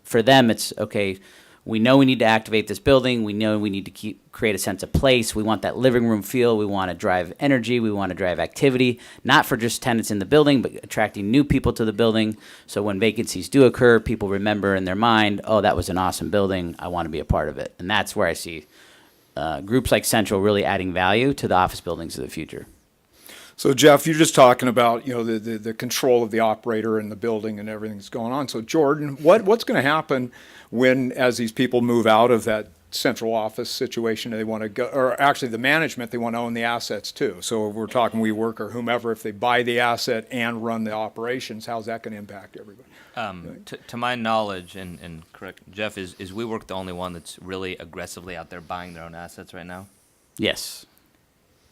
for them, it's okay. We know we need to activate this building. We know we need to create a sense of place. We want that living room feel. We want to drive energy. We want to drive activity, not for just tenants in the building, but attracting new people to the building. So when vacancies do occur, people remember in their mind, oh, that was an awesome building. I want to be a part of it. And that's where I see groups like Central really adding value to the office buildings of the future. So Jeff, you're just talking about the control of the operator and the building and everything that's going on. So Jordan, what's going to happen as these people move out of that central office situation? They want to go, or actually the management, they want to own the assets too. So if we're talking WeWork or whomever, if they buy the asset and run the operations, how's that going to impact everybody? To my knowledge, and correct Jeff, is WeWork the only one that's really aggressively out there buying their own assets right now? Yes.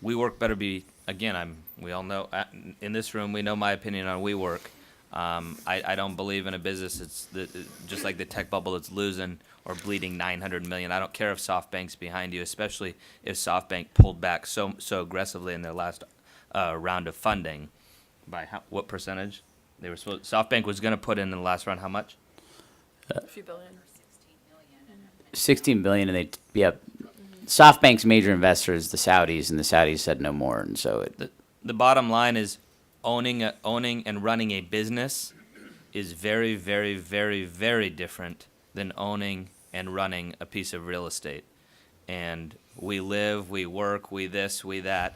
WeWork better be, again, we all know, in this room, we know my opinion on WeWork. I don't believe in a business just like the tech bubble that's losing or bleeding $900 million. I don't care if SoftBank's behind you, especially if SoftBank pulled back so aggressively in their last round of funding. By what percentage? SoftBank was going to put in the last round how much? A few billion. 16 billion, and SoftBank's major investor is the Saudis, and the Saudis said no more, and so the bottom line is owning and running a business is very, very, very, very different than owning and running a piece of real estate. And we live, we work, we this, we that.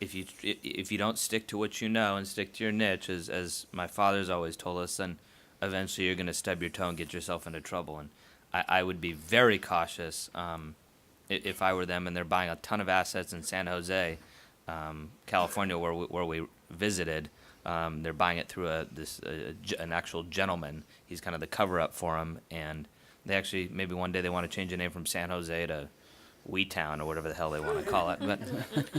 If you don't stick to what you know and stick to your niche, as my father's always told us, then eventually you're going to stub your toe and get yourself into trouble. And I would be very cautious if I were them, and they're buying a ton of assets in San Jose, California, where we visited. They're buying it through an actual gentleman. He's kind of the cover-up for them, and they actually, maybe one day they want to change the name from San Jose to Weetown or whatever the hell they want to call it. But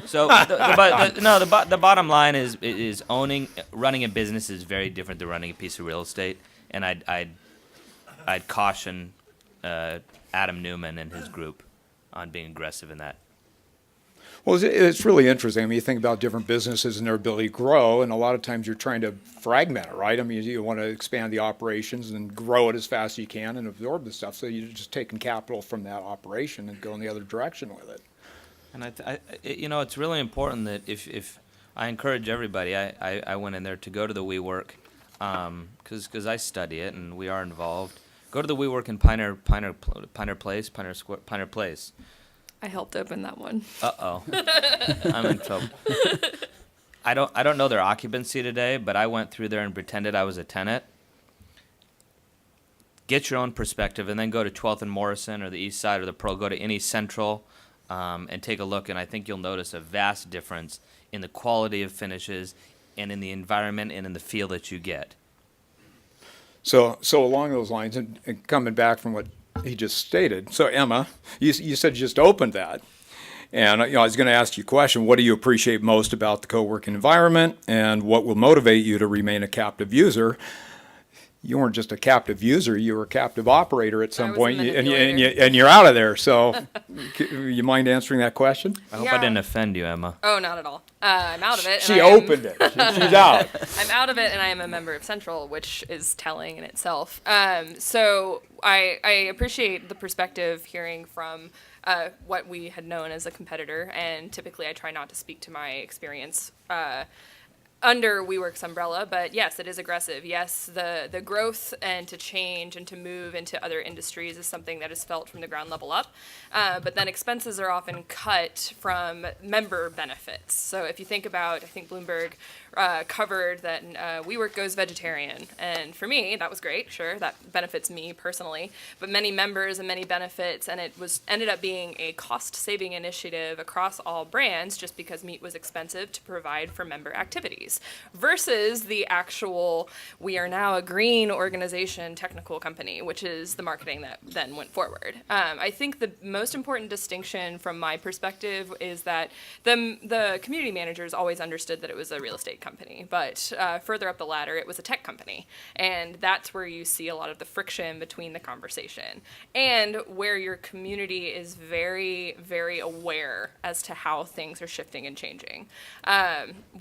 so, the bottom line is running a business is very different than running a piece of real estate, and I'd caution Adam Newman and his group on being aggressive in that. Well, it's really interesting. I mean, you think about different businesses and their ability to grow, and a lot of times you're trying to fragment it, right? I mean, you want to expand the operations and grow it as fast as you can and absorb the stuff. So you're just taking capital from that operation and going the other direction with it. And it's really important that if I encourage everybody, I went in there to go to the WeWork, because I study it and we are involved. Go to the WeWork in Pioneer Place. I helped open that one. Uh-oh. I'm in trouble. I don't know their occupancy today, but I went through there and pretended I was a tenant. Get your own perspective, and then go to 12th and Morrison or the East Side or the Pearl. Go to any Central and take a look, and I think you'll notice a vast difference in the quality of finishes and in the environment and in the feel that you get. So along those lines, and coming back from what he just stated, so Emma, you said you just opened that. And I was going to ask you a question. What do you appreciate most about the co-working environment, and what will motivate you to remain a captive user? You weren't just a captive user; you were a captive operator at some was a point, manipulator. and you're out of there. So, you mind answering that question? I hope Yeah. I didn't offend you, Emma. Oh, not at all. I'm out of it. and She I am- opened it. She's out. I'm out of it, and I am a member of Central, which is telling in itself. So I appreciate the perspective hearing from what we had known as a competitor, and typically I try not to speak to my experience under WeWork's umbrella, but yes, it is aggressive. Yes, the growth and to change and to move into other industries is something that is felt from the ground level up. But then expenses are often cut from member benefits. So if you think about, I think Bloomberg covered that WeWork goes vegetarian, and for me that was great. Sure, that benefits me personally, but many members and many benefits, and it was ended up being a cost-saving initiative across all brands, just because meat was expensive to provide for member activities, versus the actual we are now a green organization technical company, which is the marketing that then went forward. I think the most important distinction from my perspective is that the community managers always understood that it was a real estate company, but further up the ladder, it was a tech company. And that's where you see a lot of the friction between the conversation, and where your community is very, very aware as to how things are shifting and changing.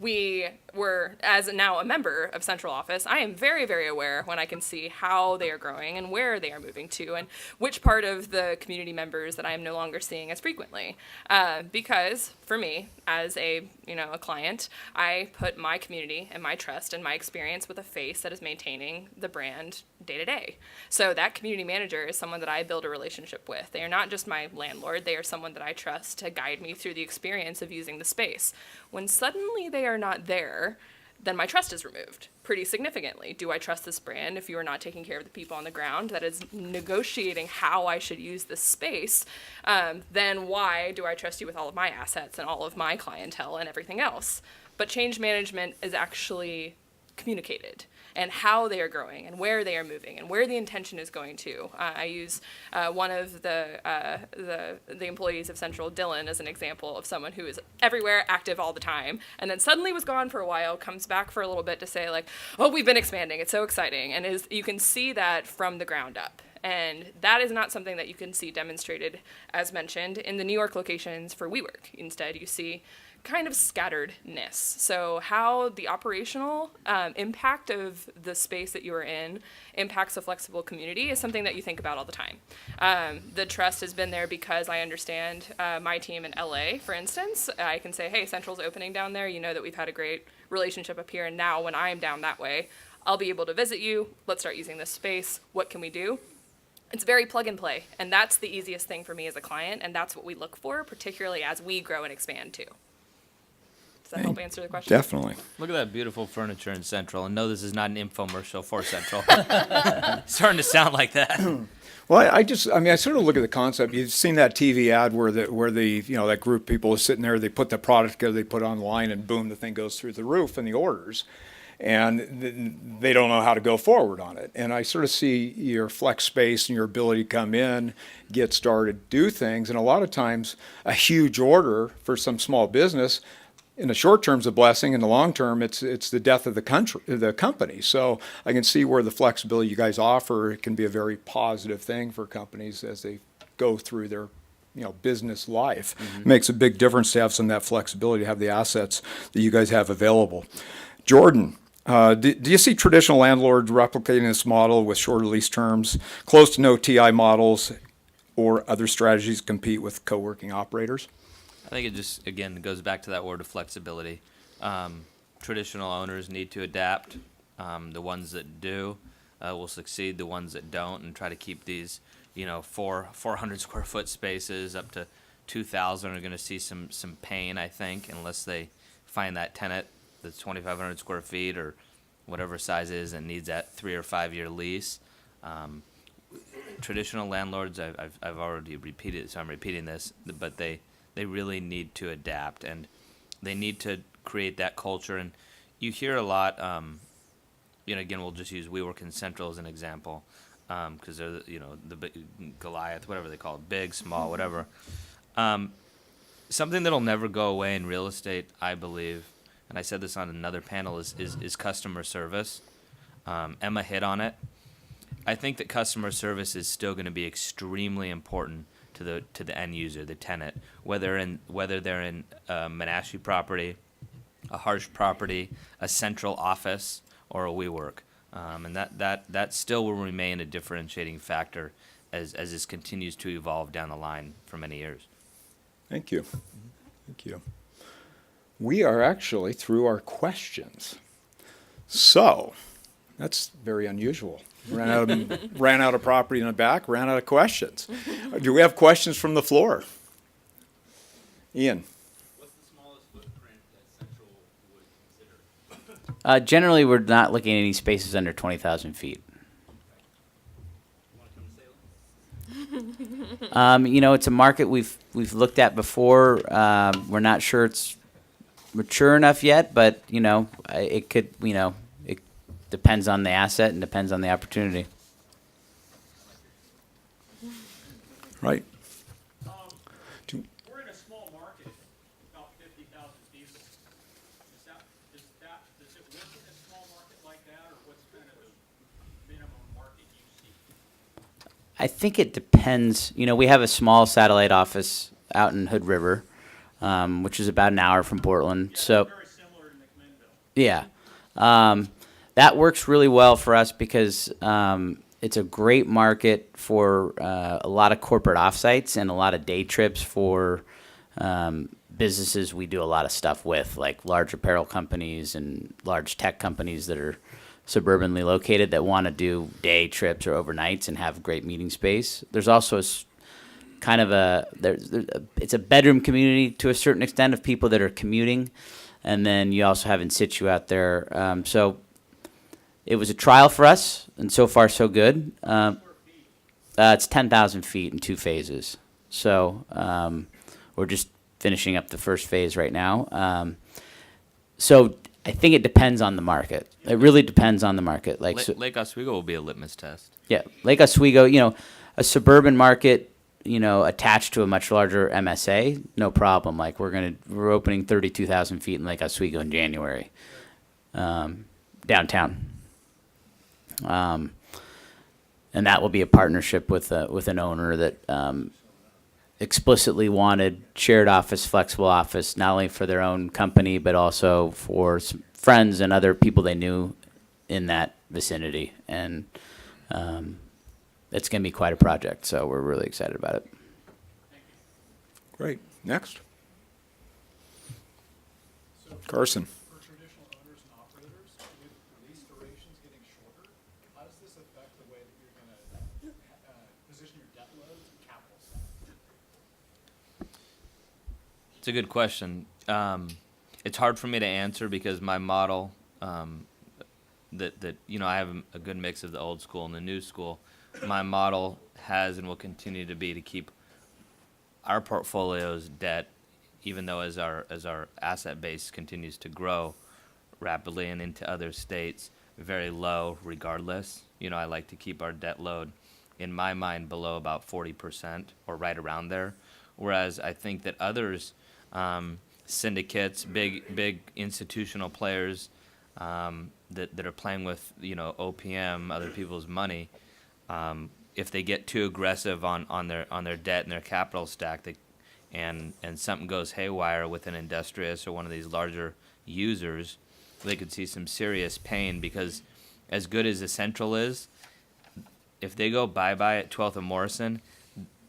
We were, as now a member of Central Office, I am very, very aware when I can see how they are growing and where they are moving to, and which part of the community members that I am no longer seeing as frequently. Because for me, as a client, I put my community and my trust and my experience with a face that is maintaining the brand day to day. So that community manager is someone that I build a relationship with. They are not just my landlord, they are someone that I trust to guide me through the experience of using the space. When suddenly they are not there, then my trust is removed pretty significantly. Do I trust this brand if you are not taking care of the people on the ground that is negotiating how I should use this space? Then why do I trust you with all of my assets and all of my clientele and everything else? But change management is actually communicated, and how they are growing and where they are moving and where the intention is going to. I use one of the employees of Central, Dylan, as an example of someone who is everywhere, active all the time, and then suddenly was gone for a while, comes back for a little bit to say like, oh, we've been expanding, it's so exciting, and you can see that from the ground up. And that is not something that you can see demonstrated, as mentioned, in the New York locations for WeWork. Instead, you see kind of scatteredness. So how the operational impact of the space that you are in impacts a flexible community is something that you think about all the time. The trust has been there because I understand my team in LA, for instance. I can say, hey, Central's opening down there. You know that we've had a great relationship up here, and now when I'm down that way, I'll be able to visit you. Let's start using this space. What can we do? It's very plug and play, and that's the easiest thing for me as a client, and that's what we look for, particularly as we grow and expand too. Does that help answer the question? Definitely. Look at that beautiful furniture in Central. And no, this is not an infomercial for Central. Starting to sound like that. Well, I sort of look at the concept. You've seen that TV ad where that group of people is sitting there, they put the product together, they put it online, and boom, the thing goes through the roof and the orders. And they don't know how to go forward on it. And I sort of see your flex space and your ability to come in, get started, do things. And a lot of times, a huge order for some small business, in the short term, is a blessing. In the long term, it's the death of the company. So I can see where the flexibility you guys offer can be a very positive thing for companies as they go through their business life. It makes a big difference to have some of that flexibility, to have the assets that you guys have available. Jordan, do you see traditional landlords replicating this model with shorter lease terms, close to no TI models, or other strategies to compete with co-working operators? I think it just, again, goes back to that word of flexibility. Traditional owners need to adapt. The ones that do will succeed. The ones that don't, and try to keep these, 400 square foot spaces up to 2,000 are going to see some pain, I think, unless they find that tenant that's 2,500 square feet or whatever size is and needs that 3 or 5 year lease. Traditional landlords, I've already repeated, so I'm repeating this, but they really need to adapt, and they need to create that culture. And you hear a lot, again, we'll just use WeWork and Central as an example, because they're, the big Goliath, whatever they call it, big, small, whatever. Something that'll never go away in real estate, I believe, and I said this on another panel, is customer service. Emma hit on it. I think that customer service is still going to be extremely important to the end user, the tenant, whether they're in a Menashe property, a Harsh property, a Central office, or a WeWork, and that still will remain a differentiating factor as this continues to evolve down the line for many years. Thank you. Thank you. We are actually through our questions. So, that's very unusual. Ran out of property in the back, ran out of questions. Do we have questions from the floor? Ian? What's the smallest footprint that Central would consider? Generally, we're not looking at any spaces under 20,000 feet. Want to come to Salem? It's a market we've looked at before. We're not sure it's mature enough yet, but it could. It depends on the asset and depends on the opportunity. Right. We're in a small market, about 50,000 people. Does it work in a small market like that, or what's kind of the minimum market you see? I think it depends. We have a small satellite office out in Hood River, which is about an hour from Portland. So Very similar to McMinnville. yeah, that works really well for us because it's a great market for a lot of corporate offsites and a lot of day trips for businesses we do a lot of stuff with, like large apparel companies and large tech companies that are suburbanly located that want to do day trips or overnights and have great meeting space. There's also it's a bedroom community to a certain extent of people that are commuting, and then you also have in situ out there. So it was a trial for us, and so far so good. It's 10,000 feet in 2 phases. So we're just finishing up the first phase right now. So I think it depends on the market. It really depends on the market. Lake Oswego will be a litmus test. Yeah, Lake Oswego, a suburban market, attached to a much larger MSA, no problem. Like we're opening 32,000 feet in Lake Oswego in January, downtown. And that will be a partnership with an owner that explicitly wanted shared office, flexible office, not only for their own company, but also for some friends and other people they knew in that vicinity. And it's going to be quite a project, so we're really excited about it. Great. Next. Carson. For traditional owners and operators, with lease durations getting shorter, how does this affect the way that you're going to position your debt loads and capital stack? It's a good question. It's hard for me to answer because my model, I have a good mix of the old school and the new school. My model has and will continue to be to keep our portfolio's debt, even though as our asset base continues to grow rapidly and into other states, very low regardless. I like to keep our debt load, in my mind, below about 40% or right around there. Whereas I think that others, syndicates, big institutional players that are playing with OPM, other people's money, if they get too aggressive on their debt and their capital stack, and something goes haywire with an Industrious or one of these larger users, they could see some serious pain because as good as the Central is, if they go bye-bye at 12th and Morrison,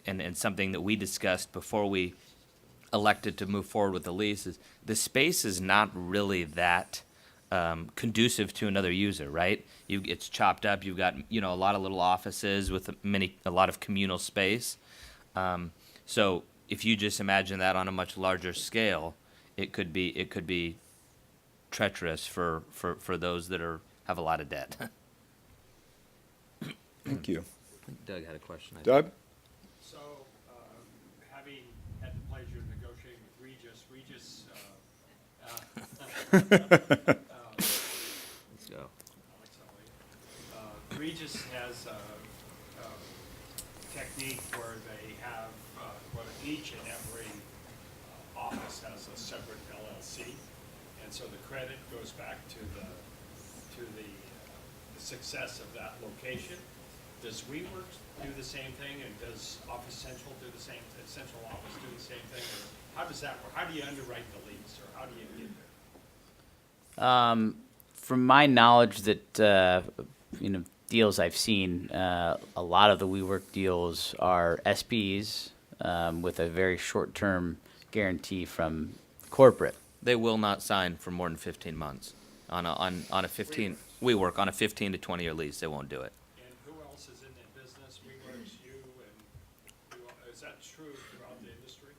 and something that we discussed before we elected to move forward with the lease is the space is not really that conducive to another user, right? It's chopped up. You've got a lot of little offices with a lot of communal space. So if you just imagine that on a much larger scale, it could be treacherous for those that have a lot of debt. Thank you. Doug had a question. Doug? So, having had the pleasure of negotiating with Regis, Let's go. separate LLC, and so the credit goes back to the success of that location. Does WeWork do the same thing, and does Office Central do the same, Central Office do the same thing? Or how does that work? How do you underwrite the lease, or how do you get there? From my knowledge that, deals I've seen, a lot of the WeWork deals are SPs with a very short-term guarantee from corporate. They will not sign for more than 15 months on a 15. We work on a 15 to 20-year lease. They won't do it. And who else is in the business? WeWork's you, and is that true throughout the industry?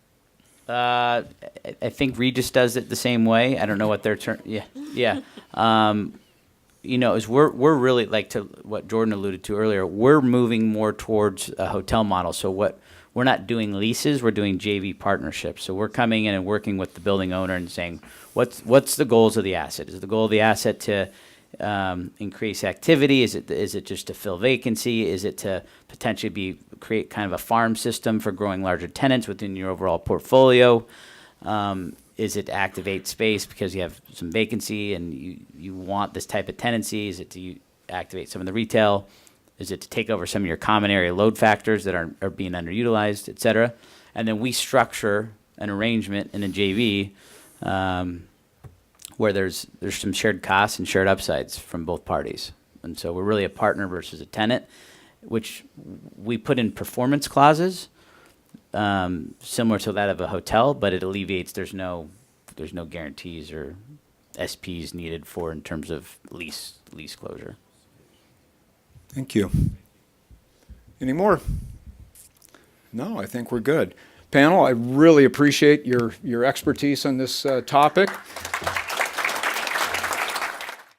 I think Regis does it the same way. I don't know what their term. Yeah. Is we're really, like, to what Jordan alluded to earlier, we're moving more towards a hotel model. So we're not doing leases, we're doing JV partnerships. So we're coming in and working with the building owner and saying, what's the goals of the asset? Is the goal of the asset to increase activity? Is it just to fill vacancy? Is it to potentially create kind of a farm system for growing larger tenants within your overall portfolio? Is it to activate space because you have some vacancy and you want this type of tenancy? Is it to activate some of the retail? Is it to take over some of your common area load factors that are being underutilized, et cetera? And then we structure an arrangement in a JV where there's some shared costs and shared upsides from both parties. And so we're really a partner versus a tenant, which we put in performance clauses similar to that of a hotel, but it alleviates, there's no guarantees or SPs needed for in terms of lease closure. Thank you. Any more? No, I think we're good. Panel, I really appreciate your expertise on this topic.